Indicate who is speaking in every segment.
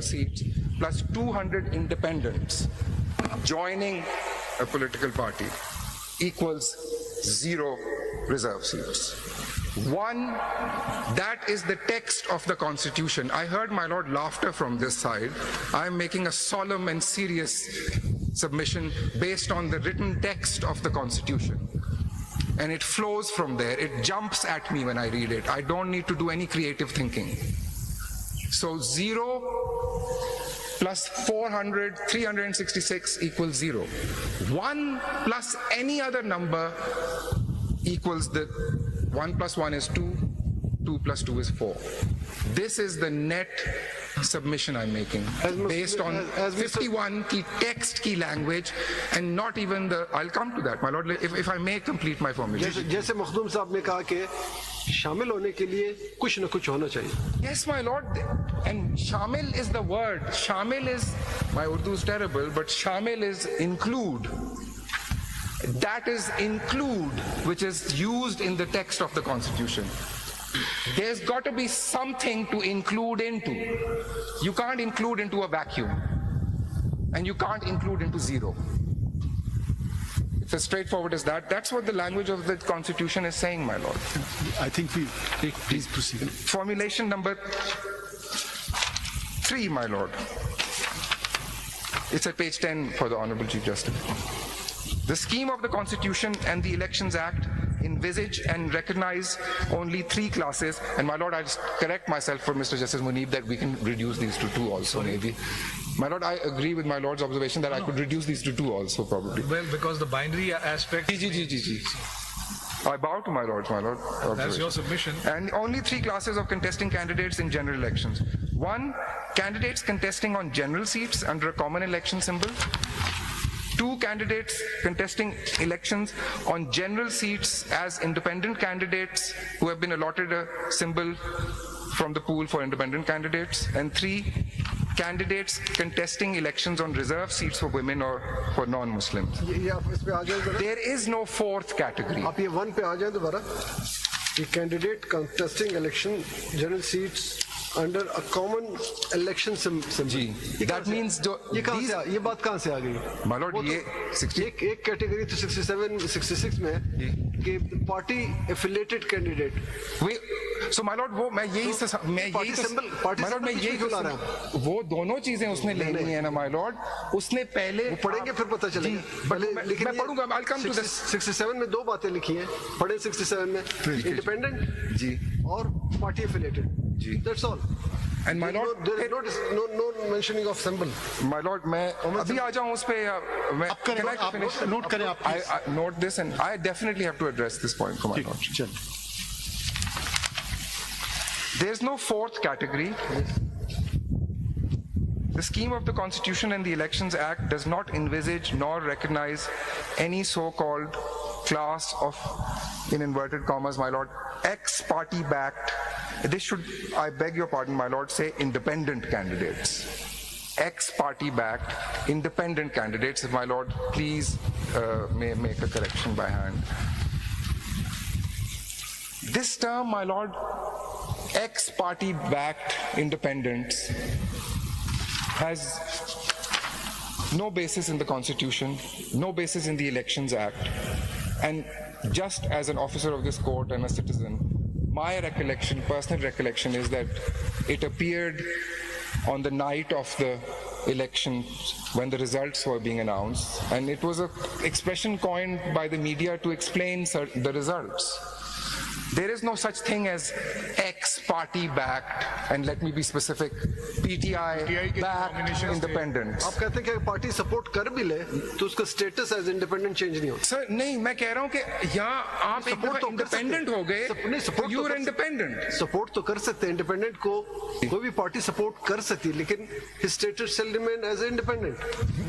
Speaker 1: seats plus 200 independents joining a political party equals 0 reserve seats. One, that is the text of the Constitution. I heard, my Lord, laughter from this side. I am making a solemn and serious submission based on the written text of the Constitution. And it flows from there. It jumps at me when I read it. I don't need to do any creative thinking. So 0 plus 400, 366 equals 0. 1 plus any other number equals 1 plus 1 is 2, 2 plus 2 is 4. This is the net submission I'm making based on 51 key text, key language, and not even the, I'll come to that, my Lord, if I may complete my formulation.
Speaker 2: जैसे मखदूम साहब ने कहा कि शामिल होने के लिए कुछ न कुछ होना चाहिए.
Speaker 1: Yes, my Lord, and Shamil is the word. Shamil is, my Urdu is terrible, but Shamil is include. That is include, which is used in the text of the Constitution. There's got to be something to include into. You can't include into a vacuum, and you can't include into 0. It's as straightforward as that. That's what the language of the Constitution is saying, my Lord.
Speaker 3: I think we take, please proceed.
Speaker 1: Formulation number 3, my Lord. It's at page 10 for the Honorable Chief Justice. The scheme of the Constitution and the Elections Act envisage and recognize only 3 classes, and my Lord, I'll correct myself for Mr. Justice Muneeb that we can reduce these to 2 also, maybe. My Lord, I agree with my Lord's observation that I could reduce these to 2 also, probably.
Speaker 4: Well, because the binary aspect...
Speaker 1: I bow to my Lord.
Speaker 4: That's your submission.
Speaker 1: And only 3 classes of contesting candidates in general elections. 1, candidates contesting on general seats under a common election symbol. 2, candidates contesting elections on general seats as independent candidates who have been allotted a symbol from the pool for independent candidates. And 3, candidates contesting elections on reserve seats for women or for non-Muslims. There is no 4th category.
Speaker 2: आप ये 1 पे आ जाएं दोबारा. ये candidate contesting election general seats under a common election symbol.
Speaker 1: That means
Speaker 2: ये बात कहाँ से आ गई?
Speaker 1: My Lord, ये 60
Speaker 2: एक कैटेगरी तो 66 में है कि party affiliated candidate.
Speaker 1: So my Lord, my Lord, वो दोनों चीजें उसने लेनी है ना, my Lord. उसने पहले
Speaker 2: पढ़ेंगे फिर पता चलेगा. लेकिन
Speaker 1: मैं पढ़ूंगा. I'll come to this.
Speaker 2: 67 में 2 बातें लिखी हैं. पढ़े 67 में इंडिपेंडेंट और party affiliated. That's all.
Speaker 1: And my Lord,
Speaker 2: there is no mentioning of symbol.
Speaker 1: My Lord, मैं अभी आ जाऊँ उस पे.
Speaker 3: Can I finish? Note करें आप.
Speaker 1: I note this, and I definitely have to address this point for my Lord. There's no 4th category. The scheme of the Constitution and the Elections Act does not envisage nor recognize any so-called class of, in inverted commas, my Lord, ex-party backed. This should, I beg your pardon, my Lord, say independent candidates. Ex-party backed independent candidates. If my Lord, please may make a correction by hand. This term, my Lord, ex-party backed independents has no basis in the Constitution, no basis in the Elections Act, and just as an officer of this court and a citizen, my recollection, personal recollection, is that it appeared on the night of the election when the results were being announced, and it was an expression coined by the media to explain the results. There is no such thing as ex-party backed, and let me be specific, PTI backed independents.
Speaker 2: आप कहते हैं कि party support कर भी ले तो उसका status as independent change नहीं होता.
Speaker 1: सर नहीं, मैं कह रहा हूं कि यहाँ आप इंडिपेंडेंट हो गए, यू आर इंडिपेंडेंट.
Speaker 2: सपोर्ट तो कर सकते हैं इंडिपेंडेंट को, कोई भी पार्टी सपोर्ट कर सकती है, लेकिन his status shall remain as independent,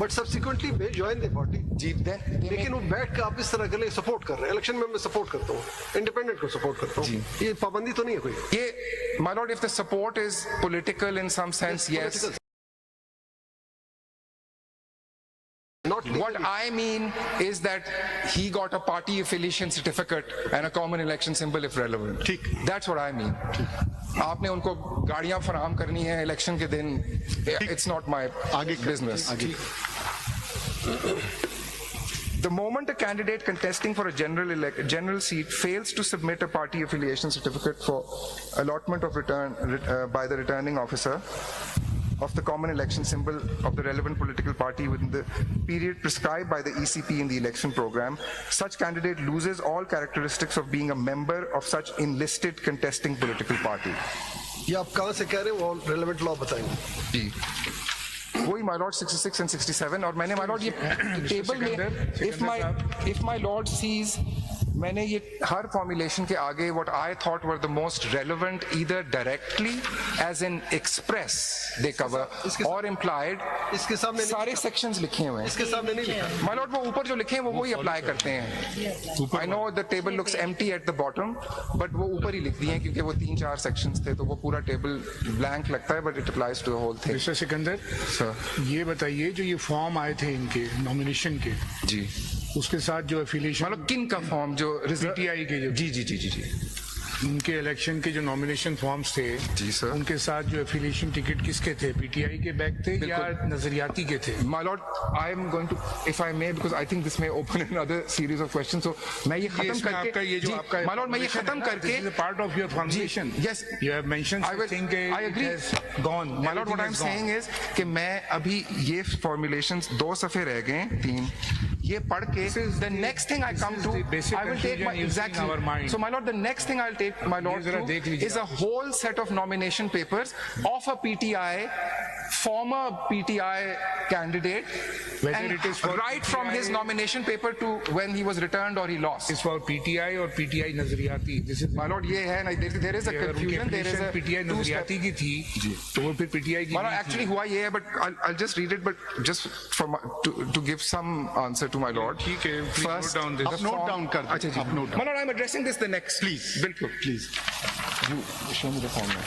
Speaker 2: but subsequently may join the party. लेकिन वो बैठ के आप इस तरह के लिए सपोर्ट कर रहे हैं. इलेक्शन में मैं सपोर्ट करता हूँ, इंडिपेंडेंट को सपोर्ट करता हूँ. ये पाबंदी तो नहीं है कोई.
Speaker 1: ये my lord, if the support is political in some sense, yes. What I mean is that he got a party affiliation certificate and a common election symbol if relevant. That's what I mean. आपने उनको गाड़ियां फराहम करनी है election के दिन, it's not my business. The moment a candidate contesting for a general seat fails to submit a party affiliation certificate for allotment of by the returning officer of the common election symbol of the relevant political party within the period prescribed by the ECP in the election program, such candidate loses all characteristics of being a member of such enlisted contesting political party.
Speaker 2: ये आप कहाँ से कह रहे हैं, वो relevant law बताएंगे.
Speaker 1: जी वही माय लॉर्ड 66 and 67. और मैंने माय लॉर्ड ये टेबल में if my lord sees, मैंने ये हर फॉर्मुलेशन के आगे what I thought were the most relevant either directly as in express they cover or implied,
Speaker 2: इसके सामने
Speaker 1: सारे sections लिखे हुए हैं.
Speaker 2: इसके सामने नहीं लिखा.
Speaker 1: My lord वो ऊपर जो लिखे हैं वो वही अप्लाई करते हैं. I know the table looks empty at the bottom, but वो ऊपर ही लिख दिए हैं क्योंकि वो 3-4 sections थे, तो वो पूरा टेबल blank लगता है, but it applies to the whole thing.
Speaker 3: Mister Sikandar, ये बताइए जो ये फॉर्म आए थे इनके नॉमिनेशन के,
Speaker 1: जी
Speaker 3: उसके साथ जो एफिलिएशन,
Speaker 1: मतलब किन का फॉर्म, जो
Speaker 3: पीटीआई के जो,
Speaker 1: जी जी जी जी जी
Speaker 3: उनके इलेक्शन के जो नॉमिनेशन फॉर्म्स थे,
Speaker 1: जी सर,
Speaker 3: उनके साथ जो एफिलिएशन टिकट किसके थे, पीटीआई के बैक थे या नजरियाती के थे?
Speaker 1: My lord, I am going to, if I may, because I think this may open another series of questions. So मैं ये खत्म करके,
Speaker 3: ये जो आपका
Speaker 1: my lord, मैं ये खत्म करके,
Speaker 3: this is a part of your formulation.
Speaker 1: Yes,
Speaker 3: you have mentioned something.
Speaker 1: I agree.
Speaker 3: It has gone.
Speaker 1: My lord, what I'm saying is कि मैं अभी ये formulations 2 सफ़े रह गए, 3 ये पढ़ के, the next thing I come to, I will take my, exactly. So my lord, the next thing I'll take, my lord, is a whole set of nomination papers of a PTI, former PTI candidate,
Speaker 3: whether
Speaker 1: and
Speaker 3: it is for
Speaker 1: right
Speaker 3: PTI,
Speaker 1: from his nomination paper to when he was returned or he lost.
Speaker 3: Is for PTI or PTI Nazriati? This is
Speaker 1: my lord, ये है ना, there is a confusion. There is a
Speaker 3: PTI नजरियाती की थी, तो वो फिर PTI की.
Speaker 1: Actually हुआ ये है, but I'll just read it, but just for to give some answer to my lord.
Speaker 3: ठीक है, please
Speaker 1: First,
Speaker 3: note down this.
Speaker 1: note down कर.
Speaker 3: अच्छा जी, note down.
Speaker 1: My lord, I'm addressing this the next.
Speaker 3: Please,
Speaker 1: बिल्कुल.
Speaker 3: please.
Speaker 1: You show me the form now.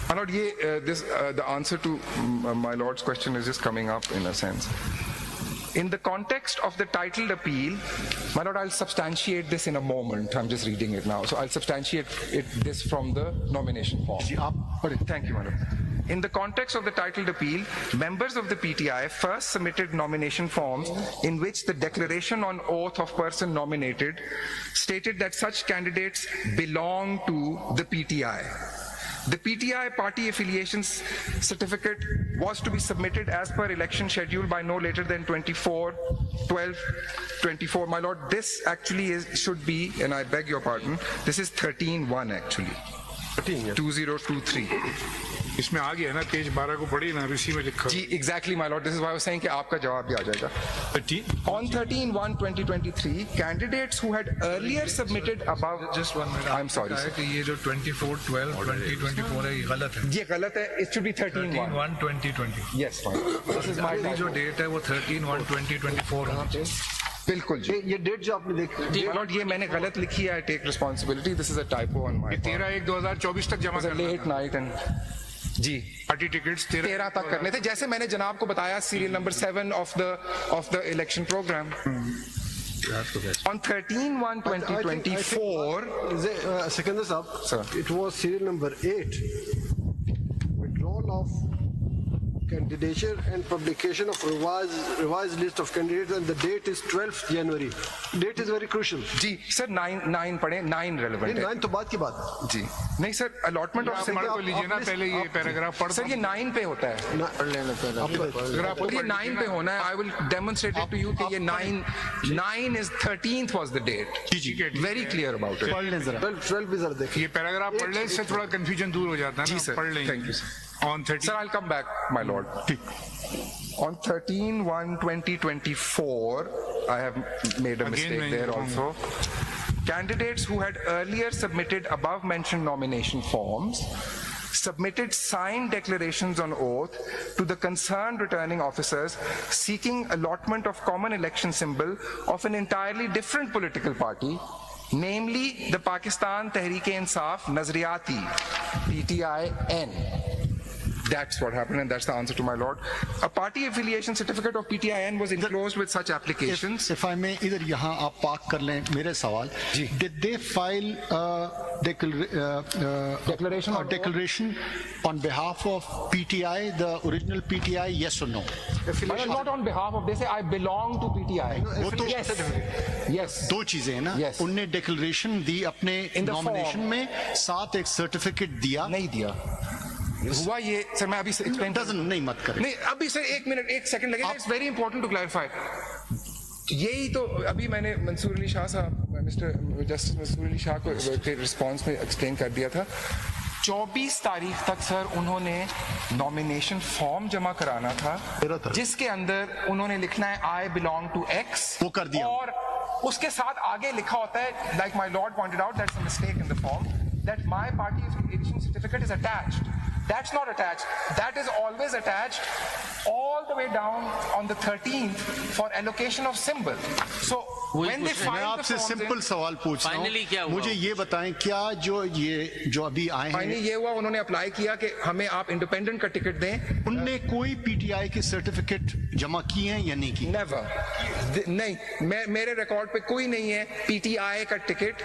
Speaker 1: My lord, the answer to my lord's question is just coming up in a sense. In the context of the titled appeal, my lord, I'll substantiate this in a moment. I'm just reading it now. So I'll substantiate this from the nomination form. Thank you, my lord. In the context of the titled appeal, members of the PTI first submitted nomination forms in which the declaration on oath of person nominated stated that such candidates belong to the PTI. The PTI party affiliation certificate was to be submitted as per election schedule by no later than 24/12/24. My lord, this actually should be, and I beg your pardon, this is 13-1 actually. 2023.
Speaker 3: इसमें आ गया ना, page 12 को पढ़ी ना, इसी में लिखा.
Speaker 1: जी, exactly, my lord. This is why I was saying कि आपका जवाब भी आ जाएगा. On 13/1/2023, candidates who had earlier submitted above.
Speaker 4: Just 1 minute.
Speaker 1: I'm sorry, sir.
Speaker 4: कि ये जो 24/12/2024 है, ये गलत है.
Speaker 1: ये गलत है. It should be 13/1.
Speaker 4: 13/1/2020.
Speaker 1: Yes, fine. This is my
Speaker 4: अभी जो
Speaker 1: typo.
Speaker 4: डेट है वो 13/1/2024 है.
Speaker 1: बिल्कुल जी.
Speaker 2: ये डेट जो आपने देखी,
Speaker 1: My lord, ये मैंने गलत लिखी है. I take responsibility. This is a typo on my part.
Speaker 3: 13/1/2024 तक
Speaker 1: It
Speaker 3: जमा
Speaker 1: was a
Speaker 3: करना
Speaker 1: late
Speaker 3: था.
Speaker 1: night and जी
Speaker 3: पार्टी टिकट्स
Speaker 1: 13 तक करने थे, जैसे मैंने जनाब को बताया serial number 7 of the election program. On 13/1/2024,
Speaker 2: Sikandar साहब,
Speaker 1: Sir.
Speaker 2: it was serial number 8, withdrawal of candidature and publication of revised list of candidates, and the date is 12th January. Date is very crucial.
Speaker 1: जी sir 9 पढ़े, 9 relevant है.
Speaker 2: 9 तो बात की बात.
Speaker 1: जी नहीं sir, allotment of
Speaker 3: आप पढ़ को लीजिए ना, पहले ये पैराग्राफ पढ़.
Speaker 1: सर ये 9 पे होता है.
Speaker 2: पढ़ लेना पहले.
Speaker 1: और ये 9 पे होना है. I will demonstrate it to you कि ये 9 is 13th was the date. Very clear about it.
Speaker 2: 12 भी जरा देखिए.
Speaker 3: ये पैराग्राफ पढ़ ले, इससे थोड़ा कंफ्यूजन दूर हो जाता है
Speaker 1: जी
Speaker 3: ना.
Speaker 1: सर.
Speaker 3: पढ़ लेंगे.
Speaker 1: Thank you sir.
Speaker 3: On 13.
Speaker 1: Sir, I'll come back, my lord. On 13/1/2024, I have made a mistake there also. Candidates who had earlier submitted above mentioned nomination forms submitted signed declarations on oath to the concerned returning officers seeking allotment of common election symbol of an entirely different political party, namely the Pakistan Tehreek-e-Insaf Nazriyati, PTI-N. That's what happened, and that's the answer to my lord. A party affiliation certificate of PTIN was enclosed with such applications.
Speaker 5: If I may, इधर यहाँ आप park कर लें मेरे सवाल. Did they file declaration on behalf of PTI, the original PTI, yes or no?
Speaker 1: But not on behalf of. They say I belong to PTI.
Speaker 5: वो तो
Speaker 1: Yes.
Speaker 5: दो चीजें हैं ना.
Speaker 1: Yes.
Speaker 5: उनने डिक्लेरेशन दी अपने
Speaker 1: In the
Speaker 5: नॉमिनेशन
Speaker 1: form.
Speaker 5: में, साथ एक सर्टिफिकेट दिया.
Speaker 1: नहीं दिया. हुआ ये सर, मैं अभी explain
Speaker 5: नहीं मत करें.
Speaker 1: नहीं अभी सर एक सेकंड लगेगा. It's very important to clarify. यही तो अभी मैंने मंसूर अली शाह साहब, मिस्टर जस्टिस मंसूर अली शाह को रिस्पांस में एक्सप्लेन कर दिया था. 24 तारीख तक सर उन्होंने नॉमिनेशन फॉर्म जमा कराना था, जिसके अंदर उन्होंने लिखना है आई बिलोंग टू एक्स.
Speaker 5: वो कर दिया.
Speaker 1: और उसके साथ आगे लिखा होता है, like my Lord pointed out, that's a mistake in the form, that my party affiliation certificate is attached. That's not attached. That is always attached all the way down on the 13th for allocation of symbol. So when they
Speaker 5: मैं
Speaker 1: find the
Speaker 5: आपसे
Speaker 1: forms
Speaker 5: simple
Speaker 1: in,
Speaker 5: सवाल पूछता हूँ. मुझे ये बताएं, क्या जो अभी आए
Speaker 1: फाइनली
Speaker 5: हैं,
Speaker 1: ये हुआ, उन्होंने अप्लाई किया कि हमें आप इंडिपेंडेंट का टिकट दें.
Speaker 5: उनने कोई पीटीआई के सर्टिफिकेट जमा किए हैं या नहीं किए?
Speaker 1: नेवर. नहीं, मेरे रिकॉर्ड पे कोई नहीं है पीटीआई का टिकट.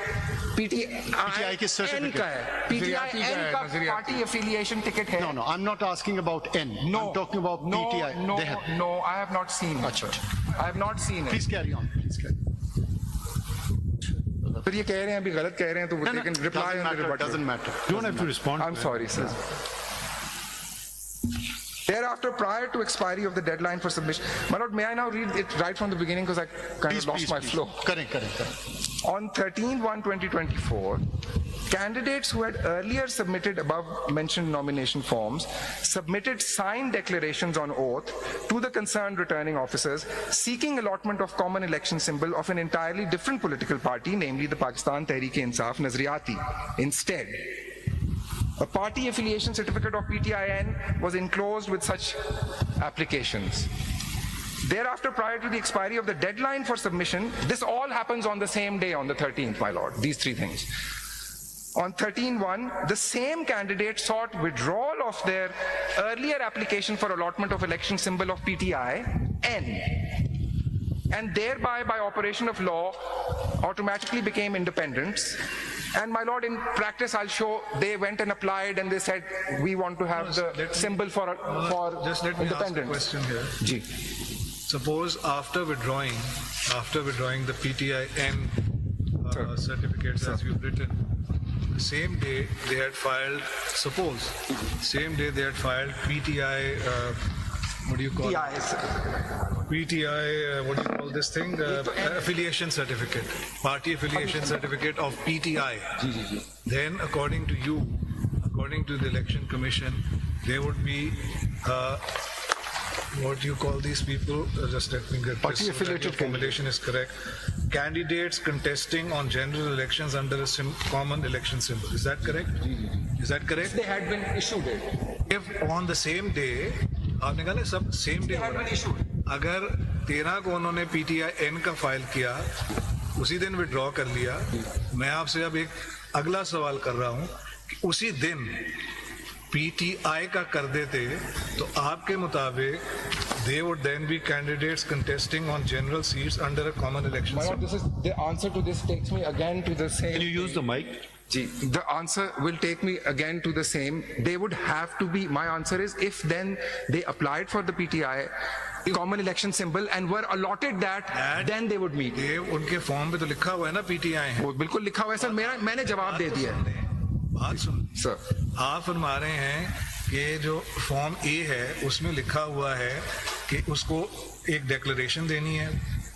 Speaker 1: पीटीआई
Speaker 5: के certificate.
Speaker 1: का है. पीटीआई एन का पार्टी एफिलिएशन टिकट है.
Speaker 5: No, I'm not asking about N.
Speaker 1: No.
Speaker 5: I'm talking about PTI.
Speaker 1: No,
Speaker 5: They have.
Speaker 1: no, I have not seen it.
Speaker 5: अच्छा.
Speaker 1: I have not seen it.
Speaker 5: Please carry on.
Speaker 1: फिर ये कह रहे हैं अभी गलत कह रहे हैं, तो वो they can reply on the rebuttal.
Speaker 5: Doesn't matter.
Speaker 4: You don't have to respond.
Speaker 1: I'm sorry, sir. Thereafter, prior to expiry of the deadline for submission, my lord, may I now read it right from the beginning because I kind of lost my flow.
Speaker 5: Correct.
Speaker 1: On 13/1/2024, candidates who had earlier submitted above mentioned nomination forms submitted signed declarations on oath to the concerned returning officers seeking allotment of common election symbol of an entirely different political party, namely the Pakistan Tehreek-e-Insaf Nazariyati. Instead, a party affiliation certificate of PTIN was enclosed with such applications. Thereafter, prior to the expiry of the deadline for submission, this all happens on the same day, on the 13th, my lord, these three things. On 13/1, the same candidate sought withdrawal of their earlier application for allotment of election symbol of PTI-N, and thereby, by operation of law, automatically became independents. And my lord, in practice, I'll show they went and applied and they said, we want to have the symbol for
Speaker 4: Just let me ask a
Speaker 1: independence.
Speaker 4: question here.
Speaker 1: Ji.
Speaker 4: Suppose after withdrawing the PTIN certificates as you've written, the same day they had filed PTI, what do you call it? PTI, what do you call this thing? Affiliation certificate, party affiliation certificate of PTI. Then according to the Election Commission, there would be what do you call these people? Just let me get
Speaker 1: Party
Speaker 4: this so that your
Speaker 1: affiliated
Speaker 4: formulation is correct. Candidates contesting on general elections under a common election symbol. Is that correct? Is that correct?
Speaker 1: They had been issued it.
Speaker 4: If on the same day, आपने कहा ना सब same day
Speaker 1: They had been issued.
Speaker 4: अगर 13 को उन्होंने PTIN का file किया, उसी दिन विड्रॉ कर लिया, मैं आपसे अब एक अगला सवाल कर रहा हूं कि उसी दिन PTI का कर देते तो आपके मुताबिक they would then be candidates contesting on general seats under a common election
Speaker 1: My lord,
Speaker 4: system.
Speaker 1: this is the answer to this takes me again to the same.
Speaker 6: Can you use the mic?
Speaker 1: Ji, the answer will take me again to the same. They would have to be, my answer is, if then they applied for the PTI common election symbol and were allotted that then they would meet.
Speaker 4: ये उनके form पे तो लिखा हुआ है ना PTI है.
Speaker 1: वो बिल्कुल लिखा हुआ है सर, मैंने जवाब दे दिया है
Speaker 4: बात सुन
Speaker 1: सर.
Speaker 4: आप फरमा रहे हैं कि जो फॉर्म ए है उसमें लिखा हुआ है कि उसको एक डिक्लेरेशन देनी है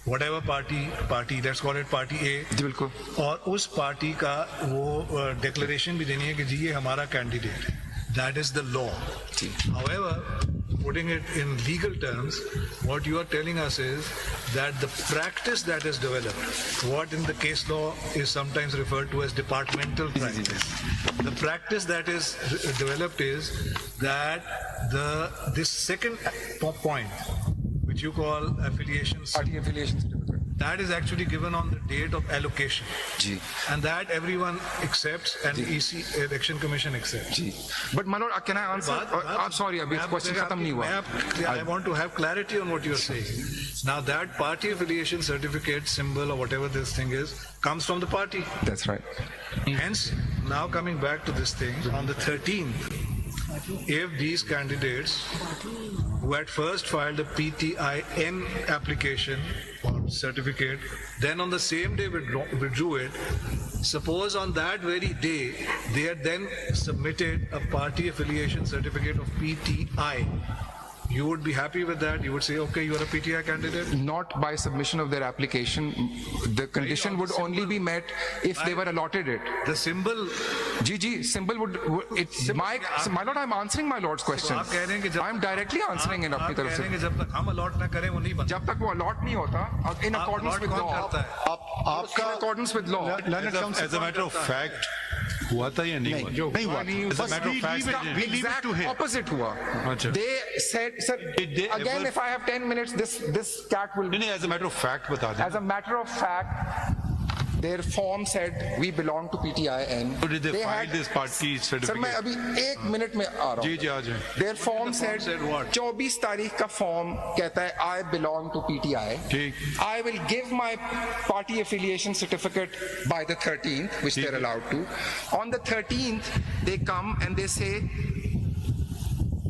Speaker 4: whatever party let's call it party A,
Speaker 1: जी बिल्कुल,
Speaker 4: और उस पार्टी का वो डिक्लेरेशन भी देनी है कि जी ये हमारा कैंडिडेट है. That is the law. However, putting it in legal terms, what you are telling us is that the practice that is developed, what in the case law is sometimes referred to as departmental practice, the practice that is developed is that this second point, which you call affiliations,
Speaker 1: party affiliation certificate,
Speaker 4: that is actually given on the date of allocation.
Speaker 1: Ji.
Speaker 4: And that everyone accepts and EC Election Commission accepts.
Speaker 1: Ji. But my lord, can I answer? I'm sorry, अभी question खत्म नहीं हुआ.
Speaker 4: I want to have clarity on what you're saying. Now that party affiliation certificate, symbol or whatever this thing is, comes from the party.
Speaker 1: That's right.
Speaker 4: Hence, now coming back to this thing, on the 13th, if these candidates who had first filed a PTIN application or certificate, then on the same day withdrew it, suppose on that very day they had then submitted a party affiliation certificate of PTI, you would be happy with that? You would say, okay, you are a PTI candidate?
Speaker 1: Not by submission of their application. The condition would only be met if they were allotted it.
Speaker 4: The symbol.
Speaker 1: Ji symbol would my lord, I'm answering my lord's question.
Speaker 4: आप कह रहे हैं कि जब
Speaker 1: I'm directly answering it अपनी तरफ
Speaker 4: आप कह रहे हैं
Speaker 1: से.
Speaker 4: कि जब तक हम allot ना करें वो नहीं बनता.
Speaker 1: जब तक वो allot नहीं होता, in accordance with
Speaker 4: कौन
Speaker 1: law.
Speaker 4: करता है?
Speaker 1: In accordance with law.
Speaker 6: As a matter of fact, हुआ था या नहीं हुआ?
Speaker 5: नहीं हुआ.
Speaker 6: As a matter of fact,
Speaker 5: we leave it to him.
Speaker 1: Opposite हुआ.
Speaker 6: अच्छा.
Speaker 1: They said, sir,
Speaker 6: Did they
Speaker 1: again,
Speaker 6: ever-
Speaker 1: if I have 10 minutes, this cat will.
Speaker 6: नहीं नहीं, as a matter of fact बता दें.
Speaker 1: As a matter of fact, their form said we belong to PTIN.
Speaker 6: So did they file this party
Speaker 1: sir मैं
Speaker 6: certificate?
Speaker 1: अभी 1 minute में आ रहा
Speaker 6: जी
Speaker 1: हूँ.
Speaker 6: जी आ जाए.
Speaker 1: Their form said
Speaker 4: said what?
Speaker 1: 24 तारीख का form कहता है I belong to PTI.
Speaker 6: ठीक.
Speaker 1: I will give my party affiliation certificate by the 13th, which
Speaker 6: ठीक
Speaker 1: they're
Speaker 6: है.
Speaker 1: allowed to. On the 13th, they come and they say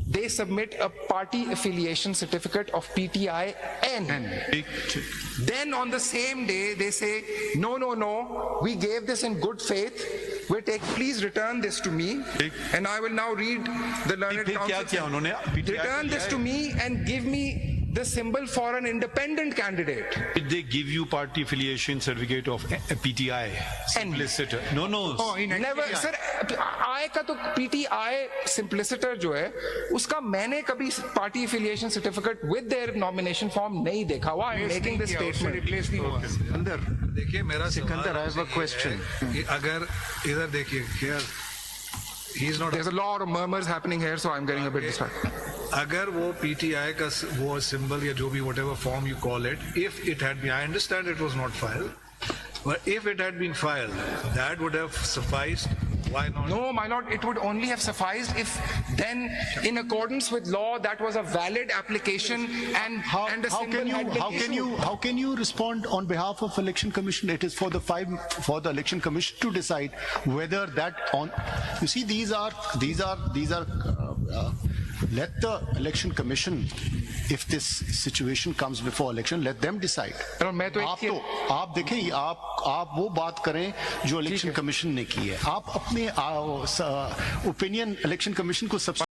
Speaker 1: they submit a party affiliation certificate of PTIN.
Speaker 6: ठीक ठीक.
Speaker 1: Then on the same day, they say, no, we gave this in good faith. Please return this to me.
Speaker 6: ठीक.
Speaker 1: And I will now read the learned
Speaker 6: फिर क्या
Speaker 1: counsel.
Speaker 6: किया उन्होंने? PTI
Speaker 1: Return this to me and give me the symbol for an independent candidate.
Speaker 6: Did they give you party affiliation certificate of PTI? Simpliciter. No.
Speaker 1: Never, sir, I का तो PTI simpliciter जो है, उसका मैंने कभी party affiliation certificate with their nomination form नहीं देखा हुआ. I'm making this statement.
Speaker 3: Replace नहीं हुआ.
Speaker 2: अंदर
Speaker 4: देखिए मेरा
Speaker 2: Sikandar, I have a question.
Speaker 4: कि अगर इधर देखिए here he is not.
Speaker 1: There's a lot of murmurs happening here, so I'm getting a bit distracted.
Speaker 4: अगर वो PTI का वो symbol या जो भी whatever form you call it, if it had been, I understand it was not filed, but if it had been filed, that would have sufficed. Why not?
Speaker 1: No, my lord, it would only have sufficed if then, in accordance with law, that was a valid application and a symbol had been issued.
Speaker 5: How can you respond on behalf of Election Commission? It is for the Election Commission to decide whether that on. You see, these are. Let the Election Commission, if this situation comes before election, let them decide.
Speaker 1: मैं तो
Speaker 5: आप देखें, आप वो बात करें जो election commission ने की है. आप अपने ओपिनियन इलेक्शन कमीशन को